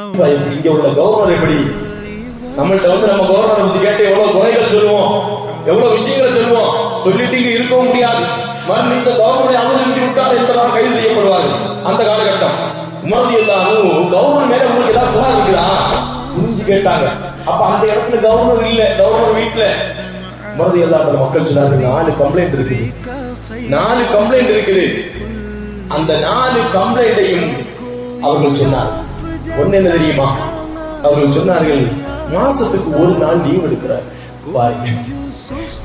இங்க உள்ள கவர்னர் எப்படி நம்மள்ட்ட நம்ம கவர்னர் பத்தி கேட்டு எவ்வளவு குறைகள் சொல்லுவோம், எவ்வளவு விஷயங்களை சொல்லுவோம், சொல்லிட்டு இங்க இருக்கவும் முடியாது. மறுநிமிஷம் கவர்னரை அவமதித்து விட்டார் என்பதாக கைது செய்யப்படுவார்கள். அந்த காலகட்டம் உமர் எல்லாரும் கவர்னர் மேல உங்களுக்கு ஏதாவது புகார் இருக்குதா புரிஞ்சு கேட்டாங்க. அப்ப அந்த இடத்துல கவர்னர் இல்ல, கவர்னர் வீட்டுல. உமர் எல்லாரும் மக்கள் சொன்னாங்க 4 கம்ப்ளைண்ட் இருக்குது, 4 கம்ப்ளைண்ட் இருக்குது. அந்த 4 கம்ப்ளைண்டையும் அவர்கள் சொன்னார். ஒன்னு என்ன தெரியுமா? அவர்கள் சொன்னார்கள், மாசத்துக்கு 1 நாள் லீவ் எடுக்கிறார்.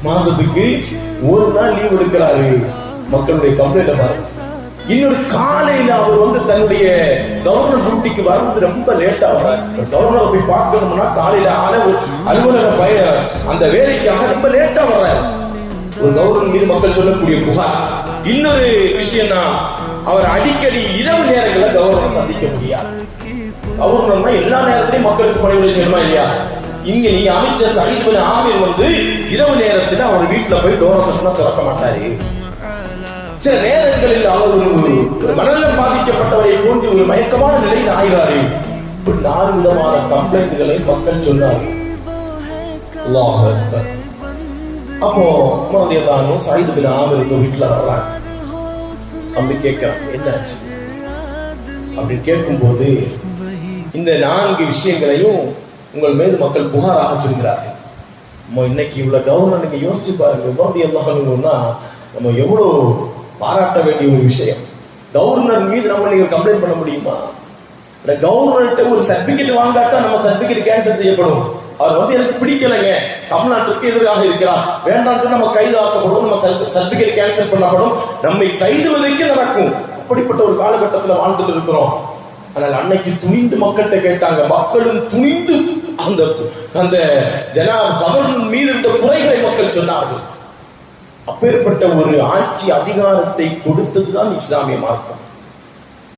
மாசத்துக்கு 1 நாள் லீவ் எடுக்கிறாரு. மக்களுடைய கம்ப்ளைண்ட் பாருங்க. இன்னொரு காலையில அவர் தன்னுடைய கவர்னர் டியூட்டிக்கு வருவது ரொம்ப லேட்டா வர்றாரு. கவர்னர் போய் பார்க்கணும்னா காலையில அலுவலக அந்த வேலைக்காக ரொம்ப லேட்டா வர்றாரு. ஒரு கவர்னர் மீது மக்கள் சொல்லக்கூடிய புகார். இன்னொரு விஷயம் தான், அவர் அடிக்கடி இரவு நேரங்களில் கவர்னர் சந்திக்க முடியாது. கவர்னர்னா எல்லா நேரத்திலையும் மக்களுக்கு பணிவிடை செய்யணுமா இல்லையா? இங்க நீங்க அமைச்சர் சயீத் பின் ஆமீர் இரவு நேரத்தில் அவர் வீட்டுல போய் டோரை திறக்க மாட்டாரு. சில நேரங்களில் அவர் ஒரு மனநலம் பாதிக்கப்பட்டவரை போன்று ஒரு மயக்கமான நிலையில் ஆகிறாரு. 4 விதமான கம்ப்ளைண்ட்களை மக்கள் சொன்னார்கள். அப்போ உமர் சயீத் பின் ஆமீர் வீட்டுல வர்றாங்க. அப்படி கேட்கிறாங்க, என்னாச்சு அப்படின்னு கேட்கும்போது இந்த 4 விஷயங்களையும் உங்கள் மீது மக்கள் புகாராக சொல்கிறார்கள். இன்னைக்கு இவ்வளவு கவர்னர் நீங்க யோசிச்சு பாருங்க. நம்ம எவ்வளவு பாராட்ட வேண்டிய ஒரு விஷயம். கவர்னர் மீது நீங்க கம்ப்ளைண்ட் பண்ண முடியுமா? இந்த கவர்னர்கிட்ட ஒரு சர்டிபிகேட் வாங்காட்டா நம்ம சர்டிபிகேட் கேன்சல் செய்யப்படும். அவர் எனக்கு பிடிக்கலைங்க, தமிழ்நாட்டுக்கு எதிராக இருக்கிறார், வேண்டாம் நம்ம கைது ஆக்கப்படும், நம்ம சர்டிபிகேட் கேன்சல் பண்ணப்படும், நம்மை கைது வரைக்கும் நடக்கும். அப்படிப்பட்ட ஒரு காலகட்டத்தில் வாழ்ந்துட்டு இருக்கிறோம். ஆனால் அன்னைக்கு துணிந்து மக்கள்கிட்ட கேட்டாங்க. மக்களும் துணிந்து அந்த கவர்னர் மீது இருந்த குறைகளை மக்கள் சொன்னார்கள். அப்பேற்பட்ட ஒரு ஆட்சி அதிகாரத்தை கொடுத்ததுதான் இஸ்லாமிய மார்க்கம்.